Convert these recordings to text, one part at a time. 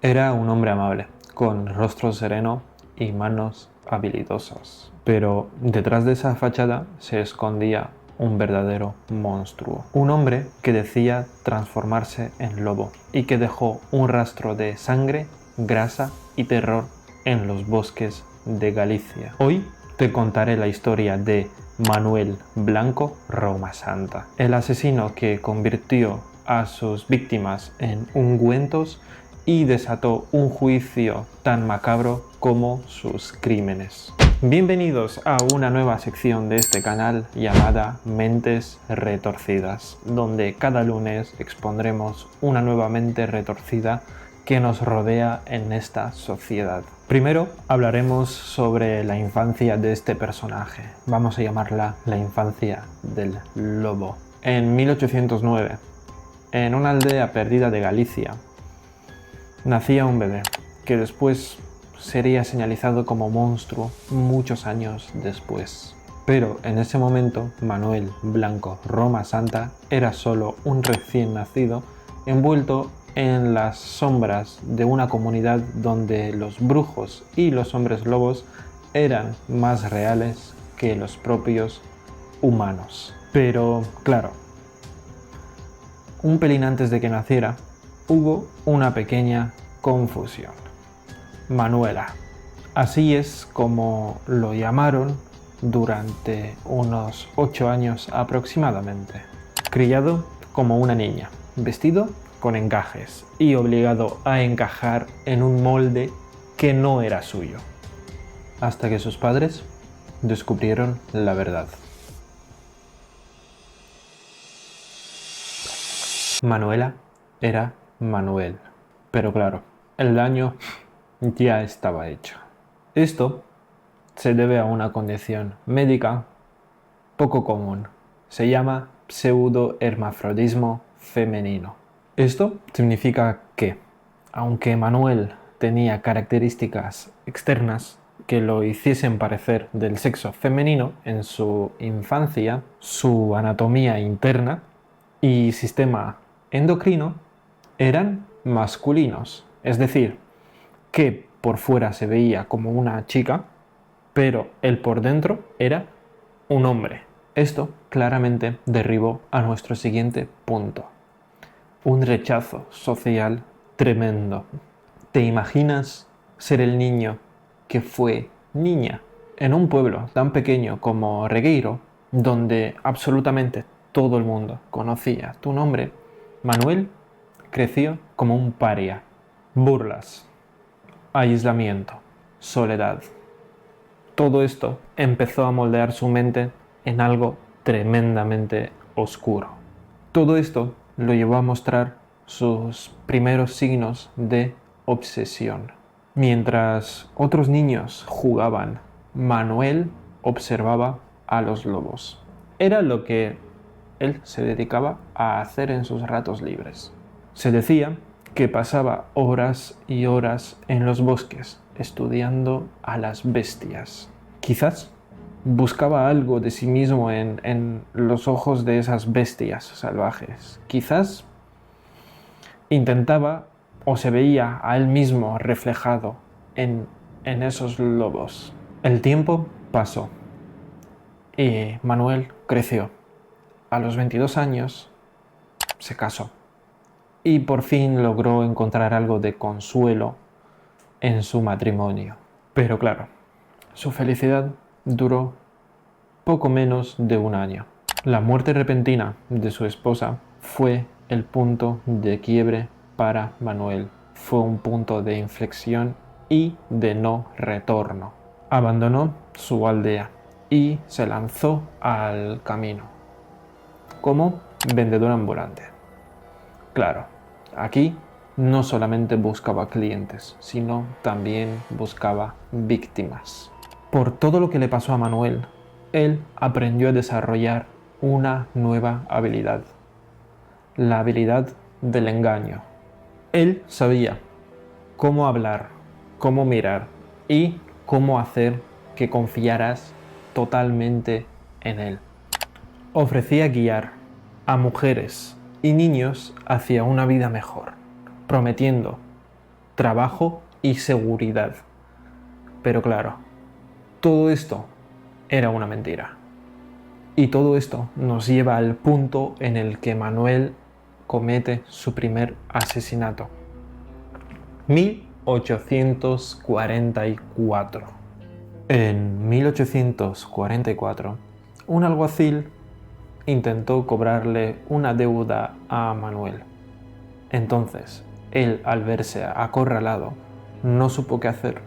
Era un hombre amable, con rostro sereno y manos habilidosas. Pero detrás de esa fachada se escondía un verdadero monstruo. Un hombre que decía transformarse en lobo y que dejó un rastro de sangre, grasa y terror en los bosques de Galicia. Hoy te contaré la historia de Manuel Blanco Roma Santa, el asesino que convirtió a sus víctimas en ungüentos y desató un juicio tan macabro como sus crímenes. Bienvenidos a una nueva sección de este canal llamada Mentes Retorcidas, donde cada lunes expondremos una nueva mente retorcida que nos rodea en esta sociedad. Primero hablaremos sobre la infancia de este personaje. Vamos a llamarla la infancia del lobo. En 1809, en una aldea perdida de Galicia, nacía un bebé que después sería señalizado como monstruo muchos años después. Pero en ese momento, Manuel Blanco Roma Santa era solo un recién nacido envuelto en las sombras de una comunidad donde los brujos y los hombres lobos eran más reales que los propios humanos. Pero claro, un pelín antes de que naciera, hubo una pequeña confusión. Manuela, así es como lo llamaron durante unos 8 años aproximadamente. Criado como una niña, vestido con encajes y obligado a encajar en un molde que no era suyo, hasta que sus padres descubrieron la verdad. Manuela era Manuel, pero claro, el daño ya estaba hecho. Esto se debe a una condición médica poco común. Se llama pseudohermafrodismo femenino. Esto significa que, aunque Manuel tenía características externas que lo hiciesen parecer del sexo femenino en su infancia, su anatomía interna y sistema endocrino eran masculinos. Es decir, que por fuera se veía como una chica, pero él por dentro era un hombre. Esto claramente derribó a nuestro siguiente punto. Un rechazo social tremendo. ¿Te imaginas ser el niño que fue niña en un pueblo tan pequeño como Regueiro, donde absolutamente todo el mundo conocía tu nombre? Manuel creció como un paria. Burlas, aislamiento, soledad. Todo esto empezó a moldear su mente en algo tremendamente oscuro. Todo esto lo llevó a mostrar sus primeros signos de obsesión. Mientras otros niños jugaban, Manuel observaba a los lobos. Era lo que él se dedicaba a hacer en sus ratos libres. Se decía que pasaba horas y horas en los bosques estudiando a las bestias. Quizás buscaba algo de sí mismo en los ojos de esas bestias salvajes. Quizás intentaba o se veía a él mismo reflejado en esos lobos. El tiempo pasó y Manuel creció. A los 22 años se casó y por fin logró encontrar algo de consuelo en su matrimonio. Pero claro, su felicidad duró poco menos de un año. La muerte repentina de su esposa fue el punto de quiebre para Manuel. Fue un punto de inflexión y de no retorno. Abandonó su aldea y se lanzó al camino como vendedor ambulante. Claro, aquí no solamente buscaba clientes, sino también buscaba víctimas. Por todo lo que le pasó a Manuel, él aprendió a desarrollar una nueva habilidad, la habilidad del engaño. Él sabía cómo hablar, cómo mirar y cómo hacer que confiaras totalmente en él. Ofrecía guiar a mujeres y niños hacia una vida mejor, prometiendo trabajo y seguridad. Pero claro, todo esto era una mentira. Y todo esto nos lleva al punto en el que Manuel comete su primer asesinato. 1844. En 1844, un alguacil intentó cobrarle una deuda a Manuel. Entonces, él, al verse acorralado, no supo qué hacer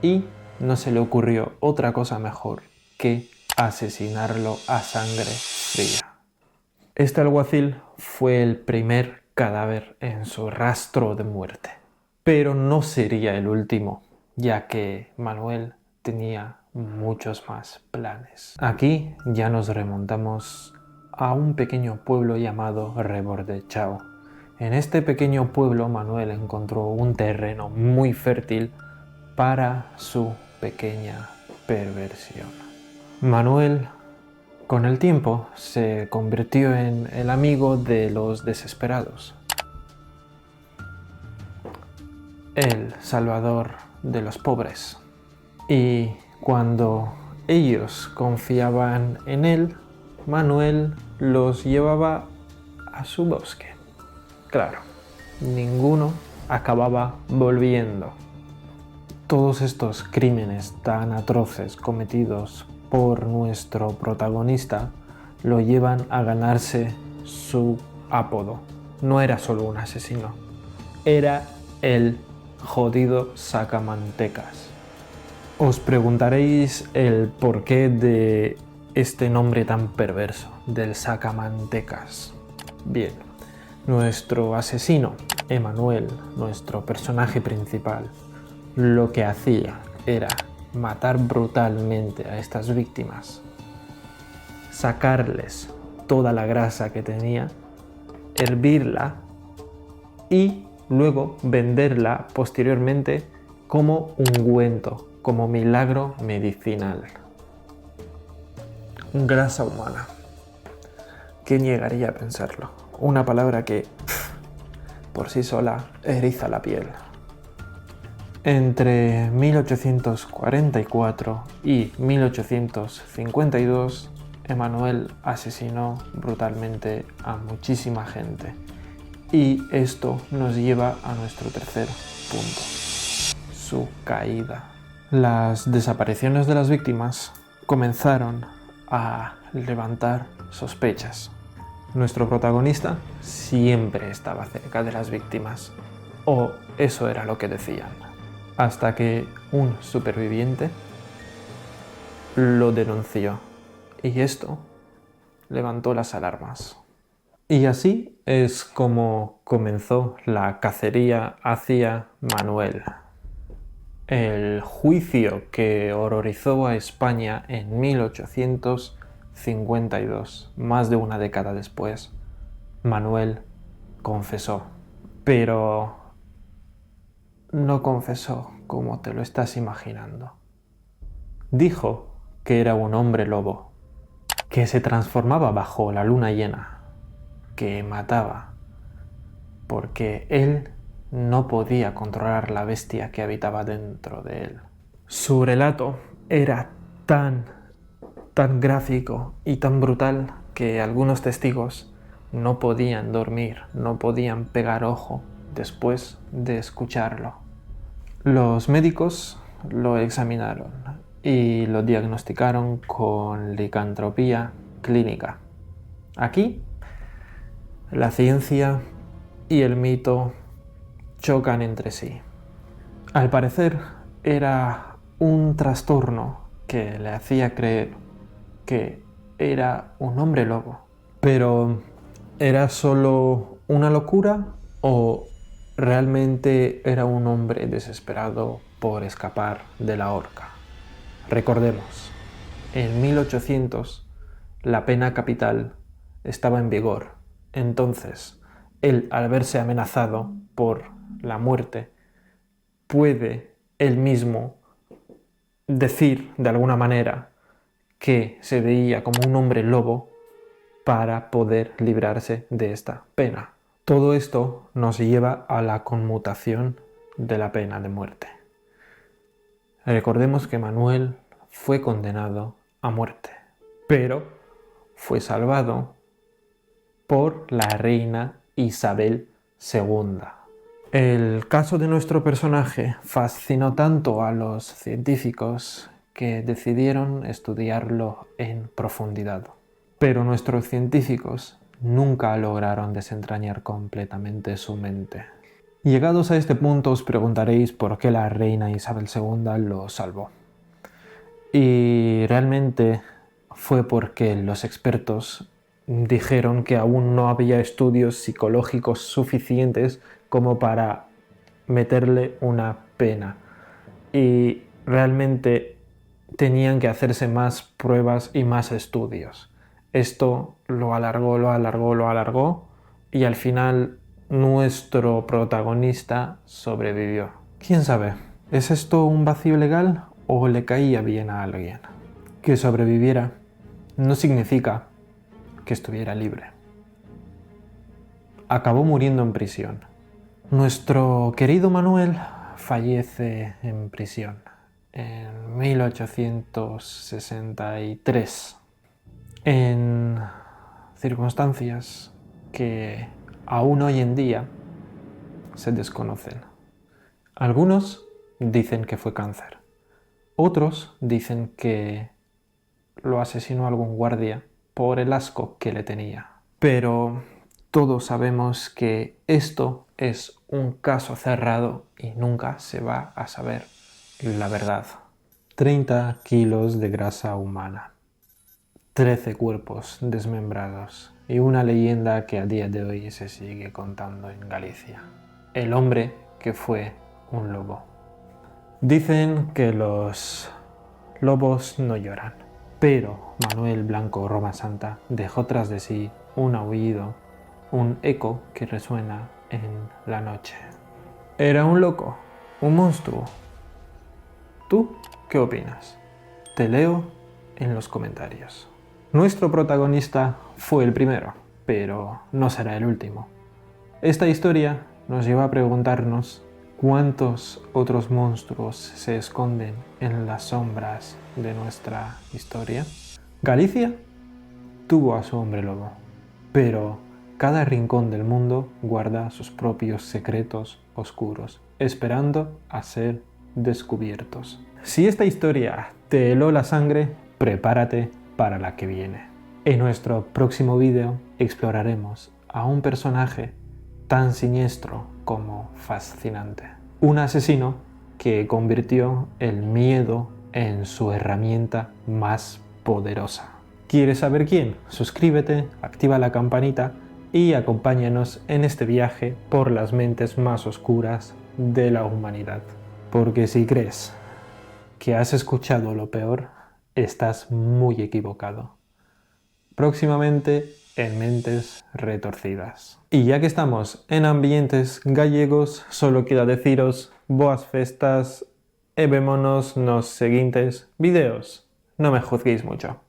y no se le ocurrió otra cosa mejor que asesinarlo a sangre fría. Este alguacil fue el primer cadáver en su rastro de muerte, pero no sería el último, ya que Manuel tenía muchos más planes. Aquí ya nos remontamos a un pequeño pueblo llamado Rebordechão. En este pequeño pueblo Manuel encontró un terreno muy fértil para su pequeña perversión. Manuel, con el tiempo, se convirtió en el amigo de los desesperados, el salvador de los pobres. Y cuando ellos confiaban en él, Manuel los llevaba a su bosque. Claro, ninguno acababa volviendo. Todos estos crímenes tan atroces cometidos por nuestro protagonista lo llevan a ganarse su apodo. No era solo un asesino, era el jodido sacamantecas. Os preguntaréis el porqué de este nombre tan perverso, del sacamantecas. Bien, nuestro asesino, Emanuel, nuestro personaje principal, lo que hacía era matar brutalmente a estas víctimas, sacarles toda la grasa que tenía, hervirla y luego venderla posteriormente como ungüento, como milagro medicinal. Grasa humana. ¿Quién llegaría a pensarlo? Una palabra que, por sí sola, eriza la piel. Entre 1844 y 1852, Emanuel asesinó brutalmente a muchísima gente. Y esto nos lleva a nuestro tercer punto, su caída. Las desapariciones de las víctimas comenzaron a levantar sospechas. Nuestro protagonista siempre estaba cerca de las víctimas, o eso era lo que decían, hasta que un superviviente lo denunció y esto levantó las alarmas. Y así es como comenzó la cacería hacia Manuel. El juicio que horrorizó a España en 1852, más de una década después, Manuel confesó, pero no confesó como te lo estás imaginando. Dijo que era un hombre lobo, que se transformaba bajo la luna llena, que mataba, porque él no podía controlar la bestia que habitaba dentro de él. Su relato era tan gráfico y tan brutal que algunos testigos no podían dormir, no podían pegar ojo después de escucharlo. Los médicos lo examinaron y lo diagnosticaron con licantropía clínica. Aquí, la ciencia y el mito chocan entre sí. Al parecer, era un trastorno que le hacía creer que era un hombre lobo. Pero, ¿era solo una locura o realmente era un hombre desesperado por escapar de la horca? Recordemos, en 1800 la pena capital estaba en vigor. Entonces, él, al verse amenazado por la muerte, puede él mismo decir de alguna manera que se veía como un hombre lobo para poder librarse de esta pena. Todo esto nos lleva a la conmutación de la pena de muerte. Recordemos que Manuel fue condenado a muerte, pero fue salvado por la reina Isabel II. El caso de nuestro personaje fascinó tanto a los científicos que decidieron estudiarlo en profundidad. Pero nuestros científicos nunca lograron desentrañar completamente su mente. Llegados a este punto os preguntaréis por qué la reina Isabel II lo salvó. Y realmente fue porque los expertos dijeron que aún no había estudios psicológicos suficientes como para meterle una pena. Y realmente tenían que hacerse más pruebas y más estudios. Esto lo alargó y al final nuestro protagonista sobrevivió. ¿Quién sabe? ¿Es esto un vacío legal o le caía bien a alguien? Que sobreviviera no significa que estuviera libre. Acabó muriendo en prisión. Nuestro querido Manuel fallece en prisión en 1863 en circunstancias que aún hoy en día se desconocen. Algunos dicen que fue cáncer, otros dicen que lo asesinó algún guardia por el asco que le tenía. Pero todos sabemos que esto es un caso cerrado y nunca se va a saber la verdad. 30 kilos de grasa humana, 13 cuerpos desmembrados y una leyenda que a día de hoy se sigue contando en Galicia. El hombre que fue un lobo. Dicen que los lobos no lloran, pero Manuel Blanco Roma Santa dejó tras de sí un aullido, un eco que resuena en la noche. ¿Era un loco? ¿Un monstruo? ¿Tú qué opinas? Te leo en los comentarios. Nuestro protagonista fue el primero, pero no será el último. Esta historia nos lleva a preguntarnos cuántos otros monstruos se esconden en las sombras de nuestra historia. Galicia tuvo a su hombre lobo, pero cada rincón del mundo guarda sus propios secretos oscuros, esperando a ser descubiertos. Si esta historia te heló la sangre, prepárate para la que viene. En nuestro próximo vídeo exploraremos a un personaje tan siniestro como fascinante. Un asesino que convirtió el miedo en su herramienta más poderosa. ¿Quieres saber quién? Suscríbete, activa la campanita y acompáñanos en este viaje por las mentes más oscuras de la humanidad. Porque si crees que has escuchado lo peor, estás muy equivocado. Próximamente en Mentes Retorcidas. Y ya que estamos en ambientes gallegos, solo queda deciros boas festas e vémonos nos seguintes videos. No me juzguéis mucho.